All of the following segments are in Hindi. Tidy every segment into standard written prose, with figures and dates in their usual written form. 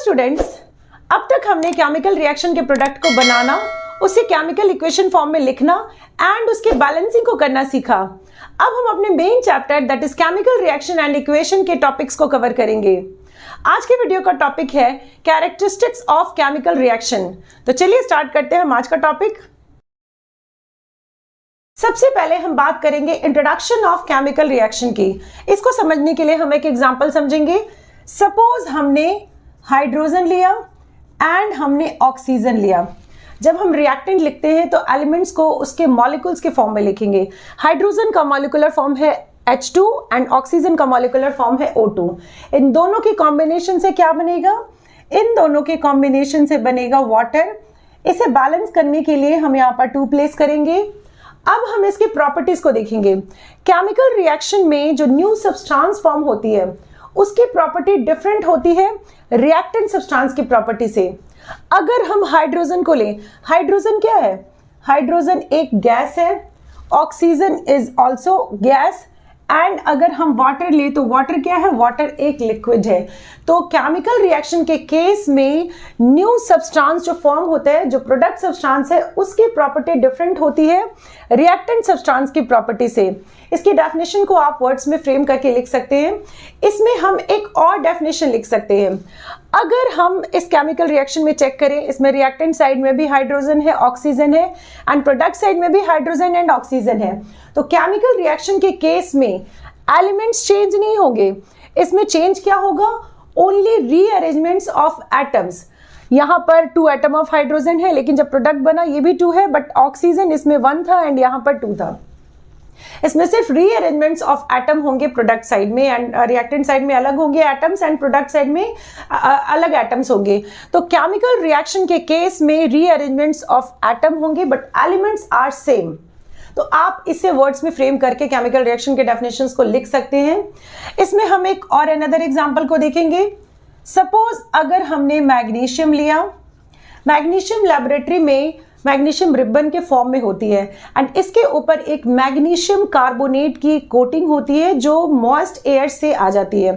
स्टूडेंट्स, अब तक हमने केमिकल रिएक्शन के प्रोडक्ट को बनाना, उसे केमिकल इक्वेशन फॉर्म में लिखना एंड उसके बैलेंसिंग को करना सीखा। अब हम अपने main chapter that is chemical reaction and equation के टॉपिक्स को कवर करेंगे। आज के वीडियो का टॉपिक है कैरेक्टरिस्टिक्स ऑफ केमिकल रिएक्शन। तो चलिए स्टार्ट करते हैं हम आज का टॉपिक। सबसे पहले हम बात करेंगे इंट्रोडक्शन ऑफ केमिकल रिएक्शन की। इसको समझने के लिए हम एक एग्जांपल समझेंगे। सपोज हमने हाइड्रोजन लिया एंड हमने ऑक्सीजन लिया। जब हम रिएक्टेंट लिखते हैं तो एलिमेंट्स को उसके मॉलिक्यूल्स के फॉर्म में लिखेंगे। हाइड्रोजन का मॉलिक्यूलर फॉर्म है H2 एंड ऑक्सीजन का मॉलिक्यूलर फॉर्म है O2। इन दोनों के कॉम्बिनेशन से क्या बनेगा? इन दोनों के कॉम्बिनेशन से बनेगा वाटर। इसे बैलेंस करने के लिए हम यहाँ पर 2 प्लेस करेंगे। अब हम इसकी प्रॉपर्टीज को देखेंगे। केमिकल रिएक्शन में जो न्यू सब्सटेंस फॉर्म होती है उसकी प्रॉपर्टी डिफरेंट होती है रिएक्टेंट सब्सटेंस की प्रॉपर्टी से। अगर हम हाइड्रोजन को लें, हाइड्रोजन क्या है? हाइड्रोजन एक गैस है, oxygen is also gas, and अगर हम वाटर ले तो वाटर क्या है? वाटर एक लिक्विड है। तो केमिकल रिएक्शन के केस में न्यू सब्सटेंस जो फॉर्म होता है, जो प्रोडक्ट सब्सटेंस है, उसकी प्रॉपर्टी डिफरेंट होती है रिएक्टेंट सब्सटेंस की प्रॉपर्टी से। इसकी डेफिनेशन को आप वर्ड्स में फ्रेम करके लिख सकते हैं। इसमें हम एक और डेफिनेशन लिख सकते हैं। अगर हम इस केमिकल रिएक्शन में चेक करें, इसमें रिएक्टेंट साइड में भी हाइड्रोजन है, ऑक्सीजन है, एंड प्रोडक्ट साइड में भी हाइड्रोजन एंड ऑक्सीजन है। तो केमिकल रिएक्शन के केस में एलिमेंट्स चेंज नहीं होंगे। इसमें चेंज क्या होगा? Only rearrangements of atoms. यहाँ पर 2 एटम ऑफ हाइड्रोजन है, लेकिन जब प्रोडक्ट बना ये भी 2 है, बट ऑक्सीजन इसमें 1 था एंड यहाँ पर 2 था। इसमें सिर्फ रीअरेंजमेंट्स ऑफ एटम होंगे प्रोडक्ट साइड में, एंड रिएक्टेंट साइड में अलग होंगे एटम्स एंड प्रोडक्ट साइड में अलग एटम्स होंगे। तो केमिकल रिएक्शन के केस में रीअरेंजमेंट्स ऑफ एटम होंगे बट एलिमेंट्स आर सेम। तो आप इसे वर्ड्स में फ्रेम करके केमिकल रिएक्शन के डेफिनेशंस को लिख सकते हैं। इसमें हम एक और अनदर एग्जांपल को देखेंगे। सपोज अगर हमने मैग्नीशियम लिया, मैग्नीशियम लैबोरेटरी में मैग्नीशियम रिबन के फॉर्म में होती है एंड इसके ऊपर एक मैग्नीशियम कार्बोनेट की कोटिंग होती है जो मॉइस्ट एयर से आ जाती है।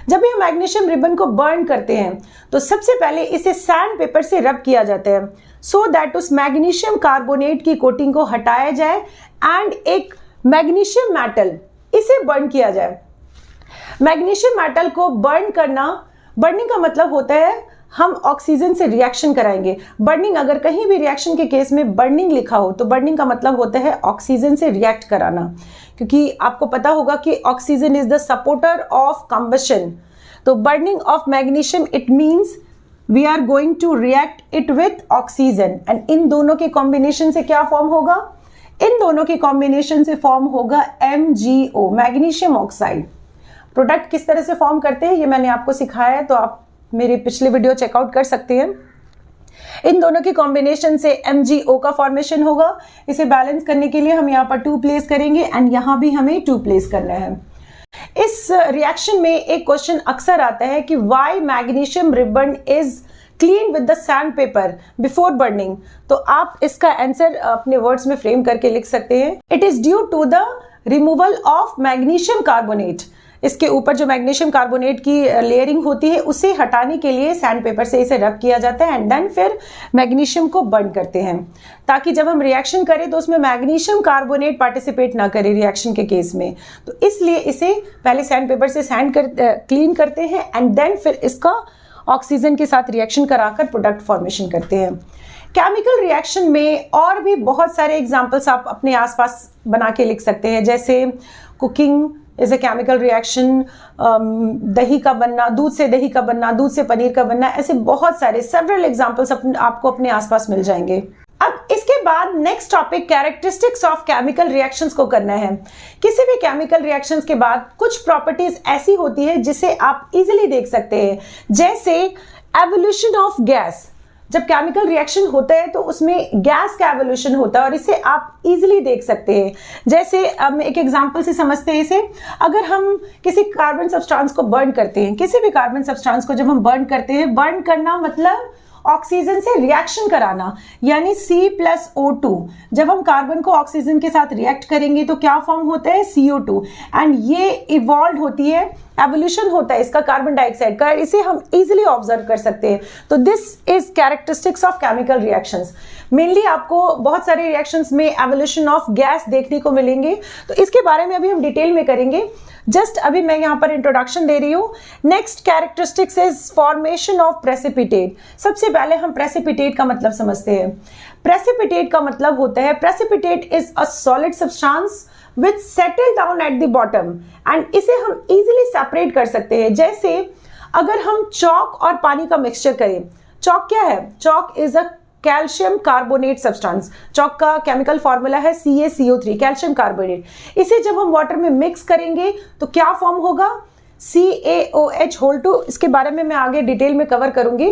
जब हम मैग्नीशियम रिबन को बर्न करते हैं तो सबसे पहले इसे सैंड पेपर से रब किया जाता है सो दैट उस मैग्नीशियम कार्बोनेट की कोटिंग को हटाया जाए एंड एक मैग्नीशियम मेटल इसे बर्न किया जाए। मैग्नीशियम मेटल को बर्न करना, बर्निंग का मतलब होता है हम ऑक्सीजन से रिएक्शन कराएंगे। बर्निंग, अगर कहीं भी रिएक्शन के केस में बर्निंग लिखा हो तो बर्निंग का मतलब होता है ऑक्सीजन से रिएक्ट कराना, क्योंकि आपको पता होगा कि oxygen is the supporter of combustion. तो burning of magnesium it means we are going to react it with oxygen, and in दोनों के कॉम्बिनेशन से क्या फॉर्म होगा? इन दोनों के कॉम्बिनेशन से फॉर्म होगा MgO, मैग्नीशियम ऑक्साइड। प्रोडक्ट किस तरह से फॉर्म करते हैं ये मैंने आपको सिखाया है, तो आप मेरे पिछले वीडियो चेकआउट कर सकते हैं। इन दोनों के कॉम्बिनेशन से MgO का फॉर्मेशन होगा। इसे बैलेंस करने के लिए हम यहाँ पर 2 प्लेस करेंगे एंड यहाँ भी हमें 2 प्लेस करना है। इस रिएक्शन में एक क्वेश्चन अक्सर आता है कि why magnesium ribbon is clean with the sand paper before burning. तो आप इसका आंसर अपने वर्ड्स में फ्रेम करके लिख सकते हैं। It is due to the removal of magnesium carbonate. इसके ऊपर जो मैग्नीशियम कार्बोनेट की लेयरिंग होती है उसे हटाने के लिए सैंड पेपर से इसे रब किया जाता है एंड देन फिर मैग्नीशियम को बर्न करते हैं, ताकि जब हम रिएक्शन करें तो उसमें मैग्नीशियम कार्बोनेट पार्टिसिपेट ना करे रिएक्शन के केस में। तो इसलिए इसे पहले सैंड पेपर से क्लीन करते हैं एंड देन फिर इसका ऑक्सीजन के साथ रिएक्शन कराकर प्रोडक्ट फॉर्मेशन करते हैं। केमिकल रिएक्शन में और भी बहुत सारे एग्जाम्पल्स आप अपने आसपास बना के लिख सकते हैं, जैसे cooking is a chemical reaction, दही का बनना, दूध से दही का बनना, दूध से पनीर का बनना, ऐसे बहुत सारे सेवरल एग्जांपल्स आपको अपने आसपास मिल जाएंगे। अब इसके बाद next topic characteristics of chemical reactions को करना है। किसी भी केमिकल रिएक्शंस के बाद कुछ प्रॉपर्टीज ऐसी होती है जिसे आप इजीली देख सकते हैं, जैसे एवोल्यूशन ऑफ गैस। जब केमिकल रिएक्शन होता है तो उसमें गैस का एवोल्यूशन होता है और इसे आप इजीली देख सकते हैं। जैसे एक एग्जांपल से समझते हैं इसे। अगर हम किसी कार्बन सब्सटेंस को बर्न करते हैं, किसी भी कार्बन सब्सटेंस को जब हम बर्न करते हैं, बर्न करना मतलब ऑक्सीजन से रिएक्शन कराना, यानी C+O2। जब हम कार्बन को ऑक्सीजन के साथ रिएक्ट करेंगे तो क्या फॉर्म होता है? CO2, एंड ये इवॉल्व होती है एवोल्यूशन होता है इसका कार्बन डाइऑक्साइड का, इसे हम इजीली ऑब्जर्व कर सकते हैं। तो this is characteristics of chemical reactions. Mainly आपको बहुत सारे रिएक्शंस में एवोल्यूशन ऑफ गैस देखने को मिलेंगे, तो इसके बारे में अभी हम डिटेल में करेंगे। जस्ट अभी मैं यहाँ पर इंट्रोडक्शन दे रही हूँ। Next characteristics is formation of precipitate. सबसे पहले हम प्रेसिपिटेट का मतलब समझते हैं। प्रेसिपिटेट का मतलब होता है, precipitate is a solid substance which settle down at the bottom, and इसे हम इजीली सेपरेट कर सकते हैं। जैसे अगर हम चॉक और पानी का मिक्सचर करें, चॉक क्या है? Chalk is a calcium carbonate substance. Chalk का केमिकल फॉर्मूला है CaCO3, कैल्शियम कार्बोनेट। इसे जब हम वाटर में मिक्स करेंगे तो क्या फॉर्म होगा? CaOH2। इसके बारे में मैं आगे डिटेल में कवर करूंगी।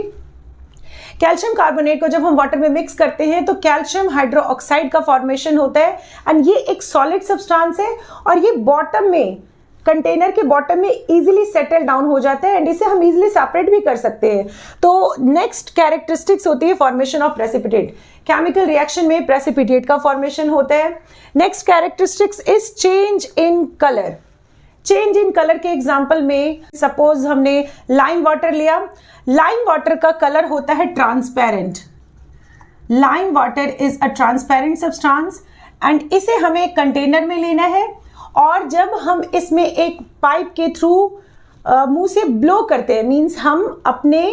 कैल्शियम कार्बोनेट को जब हम वाटर में मिक्स करते हैं तो कैल्शियम हाइड्रोक्साइड का फॉर्मेशन होता है, एंड ये एक सॉलिड सब्सटेंस है और ये बॉटम में, कंटेनर के बॉटम में इजीली सेटल डाउन हो जाता है, एंड इसे हम इजीली सेपरेट भी कर सकते हैं। तो नेक्स्ट कैरेक्टरिस्टिक्स होती है formation of precipitate. Chemical reaction में प्रेसिपिटेट का फॉर्मेशन होता है। Next characteristics is change in colour. Change in colour के एग्जांपल में सपोज हमने लाइम वाटर लिया। लाइम वाटर का कलर होता है transparent. Lime water is a transparent substance, and इसे हमें एक कंटेनर में लेना है, और जब हम इसमें एक पाइप के थ्रू मुंह से ब्लो करते हैं, मींस हम अपने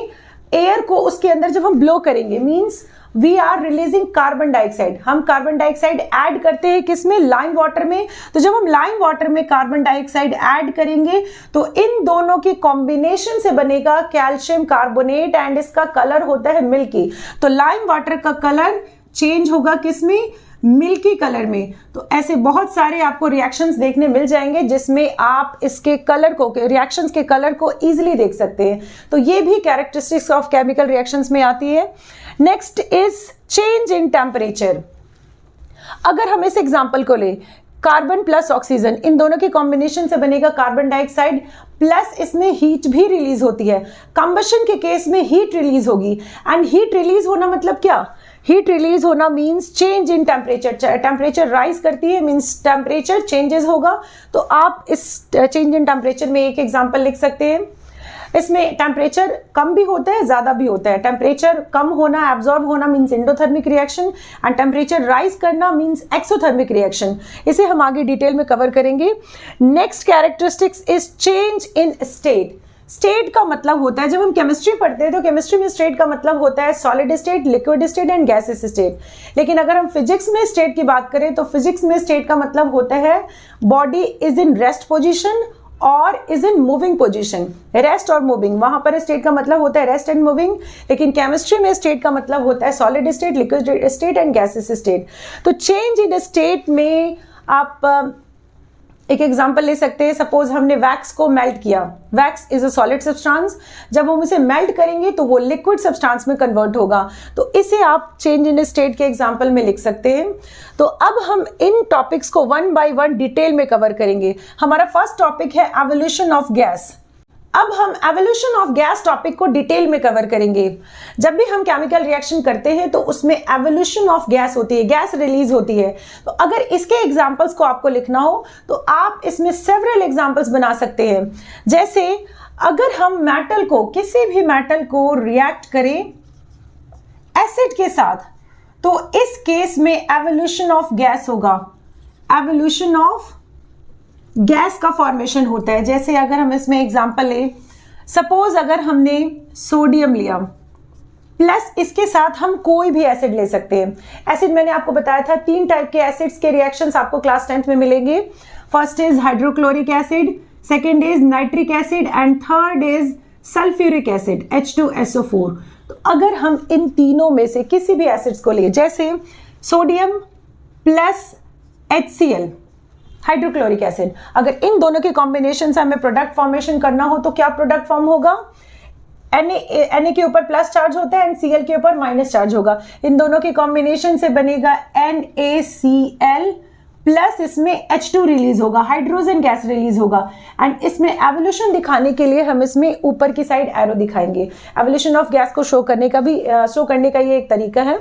एयर को उसके अंदर जब हम ब्लो करेंगे, means we are releasing carbon dioxide. हम कार्बन डाइऑक्साइड ऐड करते हैं किसमें? लाइम वाटर में। तो जब हम लाइम वाटर में कार्बन डाइऑक्साइड ऐड करेंगे तो इन दोनों की कॉम्बिनेशन से बनेगा कैल्शियम कार्बोनेट, एंड इसका कलर होता है मिल्की। तो लाइम वाटर का कलर चेंज होगा किसमें? मिल्की कलर में। तो ऐसे बहुत सारे आपको रिएक्शंस देखने मिल जाएंगे जिसमें आप इसके कलर को, रिएक्शंस के कलर को इजीली देख सकते हैं। तो ये भी कैरेक्टरिस्टिक्स ऑफ केमिकल रिएक्शंस में आती है। Next is change in temperature. अगर हम इस एग्जांपल को ले, कार्बन प्लस ऑक्सीजन, इन दोनों के कॉम्बिनेशन से बनेगा कार्बन डाइऑक्साइड, प्लस इसमें हीट भी रिलीज होती है। कंबशन के केस में हीट रिलीज होगी, एंड हीट रिलीज होना मतलब क्या? हीट रिलीज होना means change in temperature. Temperature rise करती है, मींस टेम्परेचर चेंजेस होगा। तो आप इस चेंज इन टेम्परेचर में एक एग्जांपल लिख सकते हैं। इसमें टेम्परेचर कम भी होता है, ज्यादा भी होता है। टेम्परेचर कम होना, एब्जॉर्ब होना means endothermic reaction, and temperature rise करना मींस एक्सोथर्मिक रिएक्शन। इसे हम आगे डिटेल में कवर करेंगे। Next characteristics is change in state. State का मतलब होता है, जब हम केमिस्ट्री पढ़ते हैं तो केमिस्ट्री में स्टेट का मतलब होता है solid state, liquid state and gases state. लेकिन अगर हम फिजिक्स में स्टेट की बात करें तो फिजिक्स में स्टेट का मतलब होता है body is in rest position और is in moving position. Rest और मूविंग, वहां पर स्टेट का मतलब होता है रेस्ट एंड मूविंग, लेकिन केमिस्ट्री में स्टेट का मतलब होता है solid state, liquid state and gases state. तो चेंज इन स्टेट में आप एक एग्जांपल ले सकते हैं। सपोज हमने वैक्स को मेल्ट किया। Wax is a solid substance, जब हम इसे मेल्ट करेंगे तो वो लिक्विड सब्सटेंस में कन्वर्ट होगा। तो इसे आप चेंज इन स्टेट के एग्जांपल में लिख सकते हैं। तो अब हम इन टॉपिक्स को वन बाय वन डिटेल में कवर करेंगे। हमारा फर्स्ट टॉपिक है एवोल्यूशन ऑफ गैस। अब हम एवोल्यूशन ऑफ गैस टॉपिक को डिटेल में कवर करेंगे। जब भी हम केमिकल रिएक्शन करते हैं तो उसमें एवोल्यूशन ऑफ गैस होती है, गैस रिलीज होती है। तो अगर इसके एग्जांपल्स को आपको लिखना हो तो आप इसमें सेवरल एग्जांपल्स बना सकते हैं। जैसे अगर हम मेटल को, किसी भी मेटल को रिएक्ट करें एसिड के साथ, तो इस केस में एवोल्यूशन ऑफ गैस होगा। एवोल्यूशन ऑफ गैस का फॉर्मेशन होता है। जैसे अगर हम इसमें एग्जांपल ले, सपोज अगर हमने सोडियम लिया प्लस इसके साथ हम कोई भी एसिड ले सकते हैं। एसिड मैंने आपको बताया था 3 टाइप के एसिड्स के रिएक्शंस आपको क्लास 10th में मिलेंगे। First is hydrochloric acid, second is nitric acid, and third is sulphuric acid H2SO4। तो अगर हम इन तीनों में से किसी भी एसिड्स को ले, जैसे sodium plus HCl hydrochloric acid, अगर इन दोनों के कॉम्बिनेशन से हमें प्रोडक्ट फॉर्मेशन करना हो तो क्या प्रोडक्ट फॉर्म होगा? Na के ऊपर प्लस चार्ज होता है एंड Cl के ऊपर माइनस चार्ज होगा। इन दोनों के कॉम्बिनेशन से बनेगा NaCl प्लस इसमें H2 रिलीज होगा, हाइड्रोजन गैस रिलीज होगा। एंड इसमें एवोल्यूशन दिखाने के लिए हम इसमें ऊपर की साइड एरो दिखाएंगे। एवोल्यूशन ऑफ गैस को शो करने का ये एक तरीका है।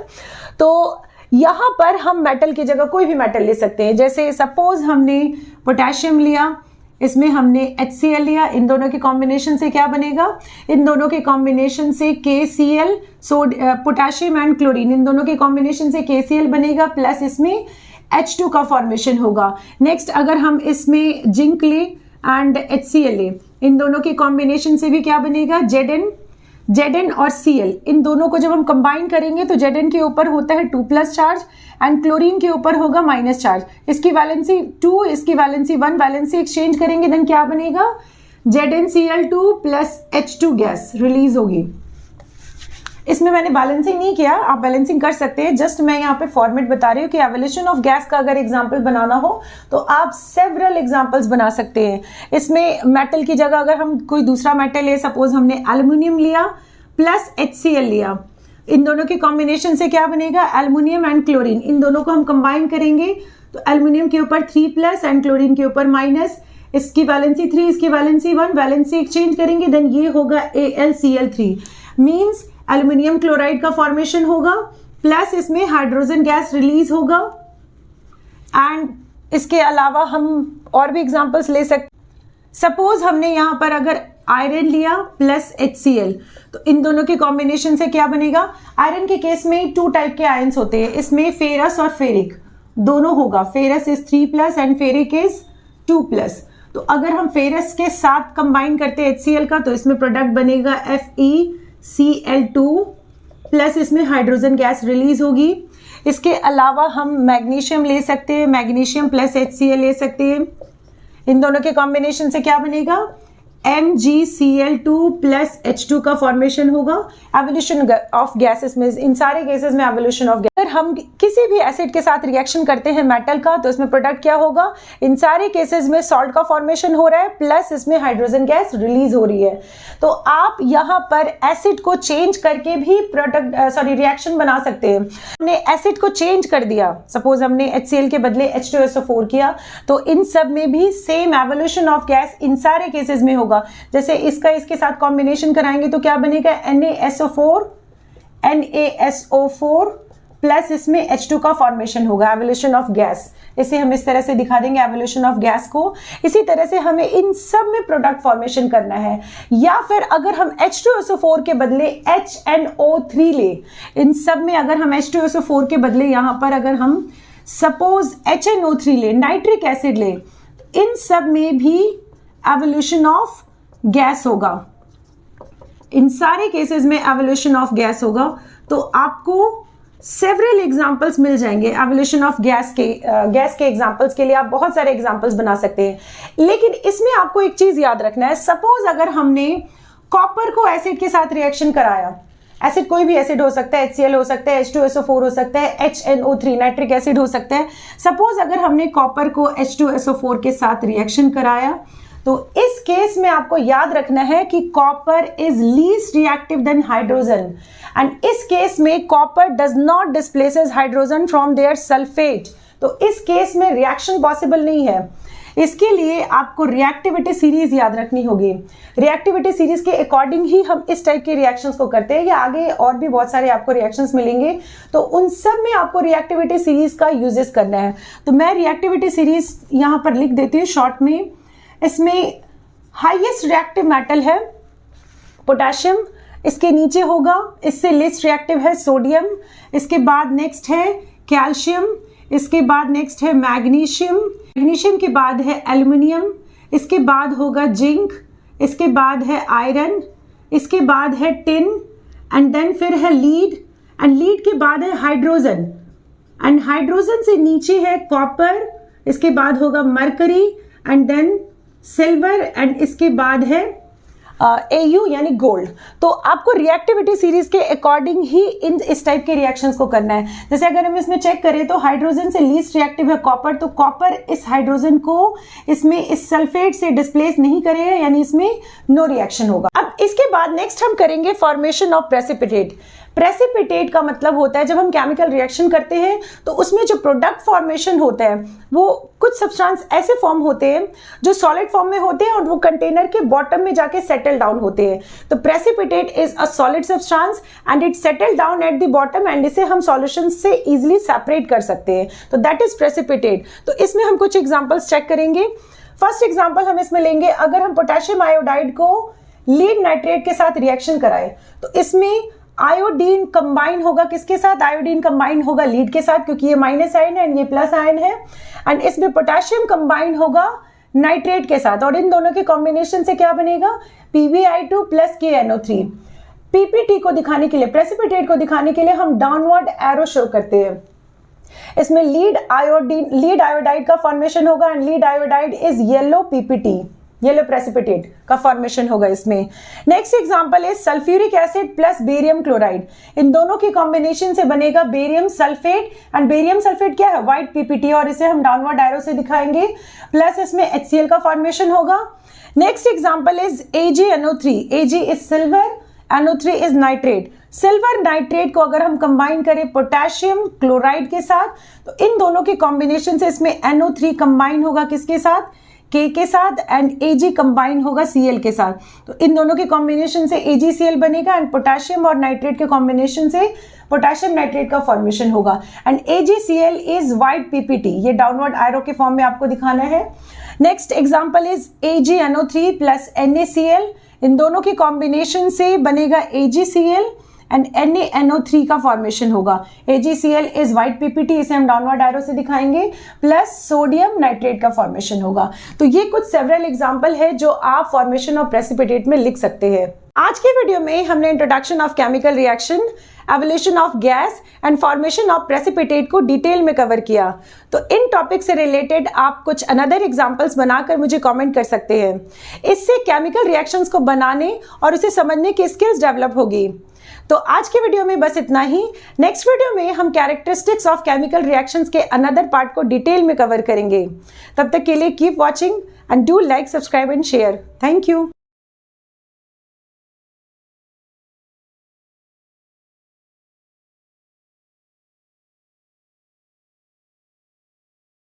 तो यहां पर हम मेटल की जगह कोई भी मेटल ले सकते हैं। जैसे सपोज हमने पोटेशियम लिया, इसमें हमने HCl लिया, इन दोनों के कॉम्बिनेशन से क्या बनेगा, इन दोनों के कॉम्बिनेशन से KCl, पोटेशियम एंड क्लोरीन, इन दोनों के कॉम्बिनेशन से KCl बनेगा, प्लस इसमें H2 का फॉर्मेशन होगा। नेक्स्ट अगर हम इसमें जिंक ले एंड HCl ले, इन दोनों के कॉम्बिनेशन से भी क्या बनेगा, Zn और Cl, इन दोनों को जब हम कंबाइन करेंगे तो Zn के ऊपर होता है 2+ चार्ज एंड क्लोरीन के ऊपर होगा माइनस चार्ज। इसकी वैलेंसी 2, इसकी वैलेंसी 1, वैलेंसी एक्सचेंज करेंगे देन क्या बनेगा, ZnCl2 plus H2 gas release होगी। इसमें मैंने बैलेंसिंग नहीं किया, आप बैलेंसिंग कर सकते हैं, जस्ट मैं यहाँ पे फॉर्मेट बता रही हूँ कि एवोल्यूशन ऑफ गैस का अगर एग्जांपल बनाना हो तो आप सेवरल एग्जांपल्स बना सकते हैं। इसमें मेटल की जगह अगर हम कोई दूसरा मेटल ले, सपोज हमने एल्युमिनियम लिया प्लस HCl लिया, इन दोनों के कॉम्बिनेशन से क्या बनेगा, एल्युमिनियम एंड क्लोरीन, इन दोनों को हम कंबाइन करेंगे तो एल्युमिनियम के ऊपर 3+ एंड क्लोरीन के ऊपर माइनस, इसकी वैलेंसी 3, इसकी वैलेंसी 1, वैलेंसी एक्सचेंज करेंगे देन ये होगा AlCl3, मीन्स एल्युमिनियम क्लोराइड का फॉर्मेशन होगा, प्लस इसमें हाइड्रोजन गैस रिलीज होगा। एंड इसके अलावा हम और भी एग्जांपल्स ले सकते, सपोज हमने यहां पर अगर आयरन लिया प्लस HCl, तो इन दोनों के कॉम्बिनेशन से क्या बनेगा, आयरन के केस में 2 टाइप के आयंस होते हैं, इसमें फेरस और फेरिक दोनों होगा, ferrous is 3+ and ferric is 2+। तो अगर हम फेरस के साथ कंबाइन करते हैं HCl का तो इसमें प्रोडक्ट बनेगा FeCl2 प्लस इसमें हाइड्रोजन गैस रिलीज होगी। इसके अलावा हम मैग्नीशियम ले सकते हैं, मैग्नीशियम प्लस HCl ले सकते हैं, इन दोनों के कॉम्बिनेशन से क्या बनेगा, MgCl2 प्लस H2 का फॉर्मेशन होगा। एवोल्यूशन ऑफ गैसेस में, इन सारे केसेस में एवोल्यूशन ऑफ गैस, अगर हम किसी भी एसिड के साथ रिएक्शन करते हैं मेटल का तो इसमें प्रोडक्ट क्या होगा, इन सारे केसेस में सॉल्ट का फॉर्मेशन हो रहा है प्लस इसमें हाइड्रोजन गैस रिलीज हो रही है। तो आप यहाँ पर एसिड को चेंज करके भी प्रोडक्ट रिएक्शन बना सकते हैं। हमने एसिड को चेंज कर दिया, सपोज हमने HCl के बदले H2SO4 किया, तो इन सब में भी same evolution of gas in सारे केसेस में होगा। जैसे इसका इसके साथ कॉम्बिनेशन कराएंगे तो क्या बनेगा, NaSO4 प्लस इसमें H2 का फॉर्मेशन होगा, एवोल्यूशन ऑफ गैस। इसे हम इस तरह से दिखा देंगे एवोल्यूशन ऑफ गैस को। इसी तरह से हमें इन सब में प्रोडक्ट फॉर्मेशन करना है, या फिर अगर हम H2SO4 के बदले HNO3 ले, इन सब में अगर हम H2SO4 के बदले यहां पर अगर हम सपोज HNO3 ले, नाइट्रिक एसिड ले, इन सब में भी एवोल्यूशन ऑफ गैस होगा, इन सारे केसेस में एवोल्यूशन ऑफ गैस होगा। तो आपको सेवरल एग्जांपल्स मिल जाएंगे एवोल्यूशन ऑफ गैस के एग्जांपल्स के लिए आप बहुत सारे एग्जांपल्स बना सकते हैं। लेकिन इसमें आपको एक चीज याद रखना है, सपोज अगर हमने कॉपर को एसिड के साथ रिएक्शन कराया, एसिड कोई भी एसिड हो सकता है, HCl हो सकता है, H2SO4 हो सकता है, HNO3 नाइट्रिक एसिड हो सकता है। सपोज अगर हमने कॉपर को H2SO4 के साथ रिएक्शन कराया तो इस केस में आपको याद रखना है कि copper is least reactive than hydrogen, and इस केस में copper does not displaces hydrogen from their sulphate. तो इस केस में रिएक्शन पॉसिबल नहीं है। इसके लिए आपको रिएक्टिविटी सीरीज याद रखनी होगी। रिएक्टिविटी सीरीज के अकॉर्डिंग ही हम इस टाइप के रिएक्शंस को करते हैं, या आगे और भी बहुत सारे आपको रिएक्शंस मिलेंगे, तो उन सब में आपको रिएक्टिविटी सीरीज का यूजेस करना है। तो मैं रिएक्टिविटी सीरीज यहां पर लिख देती हूँ शॉर्ट में। इसमें हाईएस्ट रिएक्टिव मेटल है पोटेशियम, इसके नीचे होगा इससे लिस्ट रिएक्टिव है सोडियम, इसके बाद नेक्स्ट है कैल्शियम, इसके बाद नेक्स्ट है मैग्नीशियम, मैग्नीशियम के बाद है एल्युमिनियम, इसके बाद होगा जिंक, इसके बाद है आयरन, इसके बाद है टिन, एंड देन फिर है लीड, एंड लीड के बाद है हाइड्रोजन, एंड हाइड्रोजन से नीचे है कॉपर, इसके बाद होगा mercury, and then silver, and इसके बाद है AU यानी गोल्ड। तो आपको रिएक्टिविटी सीरीज के अकॉर्डिंग ही इस टाइप के रिएक्शंस को करना है। जैसे अगर हम इसमें चेक करें तो हाइड्रोजन से लीस्ट रिएक्टिव है कॉपर, तो कॉपर इस हाइड्रोजन को इसमें इस सल्फेट से डिस्प्लेस नहीं करेगा, यानी इसमें नो रिएक्शन होगा। अब इसके बाद नेक्स्ट हम करेंगे फॉर्मेशन ऑफ प्रेसिपिटेट। प्रेसिपिटेट का मतलब होता है जब हम केमिकल रिएक्शन करते हैं तो उसमें जो प्रोडक्ट फॉर्मेशन होता है वो कुछ सब्सटेंस ऐसे फॉर्म होते हैं जो सॉलिड फॉर्म में होते हैं और वो कंटेनर के बॉटम में जाके सेटल डाउन होते हैं। तो precipitate is a solid substance and it settle down at the bottom, and इसे हम सॉल्यूशन से इजीली सेपरेट कर सकते हैं। तो दैट इज प्रेसिपिटेट। तो इसमें हम कुछ एग्जांपल्स चेक करेंगे। फर्स्ट एग्जांपल हम इसमें लेंगे, अगर हम पोटेशियम आयोडाइड को लीड नाइट्रेट के साथ रिएक्शन कराएं तो इसमें आयोडीन कंबाइन होगा किसके साथ? आयोडीन कंबाइन होगा लीड के साथ, क्योंकि ये माइनस आयन है एंड ये प्लस आयन है। एंड इसमें पोटेशियम कंबाइन होगा नाइट्रेट के साथ, और इन दोनों के कॉम्बिनेशन से क्या बनेगा? PbI2 plus KNO3। पीपीटी को दिखाने के लिए, प्रेसिपिटेट को दिखाने के लिए हम डाउनवर्ड एरो शो करते हैं। इसमें लीड आयोडाइड का फॉर्मेशन होगा and lead iodide is yellow PPT, yellow precipitate का फॉर्मेशन होगा इसमें। Next example is sulphuric acid plus barium chloride, इन दोनों की कॉम्बिनेशन से बनेगा barium sulphate, and barium sulphate क्या है? व्हाइट पीपीटी, और इसे हम डाउनवर्ड एरो से दिखाएंगे। प्लस इसमें HCl का फॉर्मेशन होगा। Next example is AgNO3, Ag is silver, NO3 is nitrate. Silver nitrate को अगर हम कंबाइन करें पोटेशियम क्लोराइड के साथ तो इन दोनों के कॉम्बिनेशन से इसमें NO3 कंबाइन होगा किसके साथ? K के साथ, एंड Ag कंबाइन होगा Cl के साथ। तो इन दोनों के कॉम्बिनेशन से AgCl बनेगा एंड पोटेशियम और नाइट्रेट के कॉम्बिनेशन से पोटेशियम नाइट्रेट का फॉर्मेशन होगा and AgCl is white PPT, ये डाउनवर्ड एरो के फॉर्म में आपको दिखाना है। Next example is AgNO3 plus NaCl, इन दोनों के कॉम्बिनेशन से बनेगा AgCl एंड NaNO3 का फॉर्मेशन होगा। AgCl इज व्हाइट पीपीटी, इसे हम डाउनवर्ड एरो से दिखाएंगे, प्लस सोडियम नाइट्रेट का फॉर्मेशन होगा। तो ये कुछ सेवरल एग्जांपल है जो आप फॉर्मेशन ऑफ प्रेसिपिटेट में लिख सकते हैं। आज के वीडियो में हमने introduction of chemical reaction, evolution of gas and formation of precipitate को डिटेल में कवर किया। तो इन टॉपिक से रिलेटेड आप कुछ अनदर एग्जांपल्स बनाकर मुझे कमेंट कर सकते हैं। इससे केमिकल रिएक्शंस को बनाने और उसे समझने की स्किल्स डेवलप होगी। तो आज के वीडियो में बस इतना ही। नेक्स्ट वीडियो में हम कैरेक्टरिस्टिक्स ऑफ केमिकल रिएक्शंस के अनदर पार्ट को डिटेल में कवर करेंगे। तब तक के लिए keep watching and do like, subscribe and share. Thank you.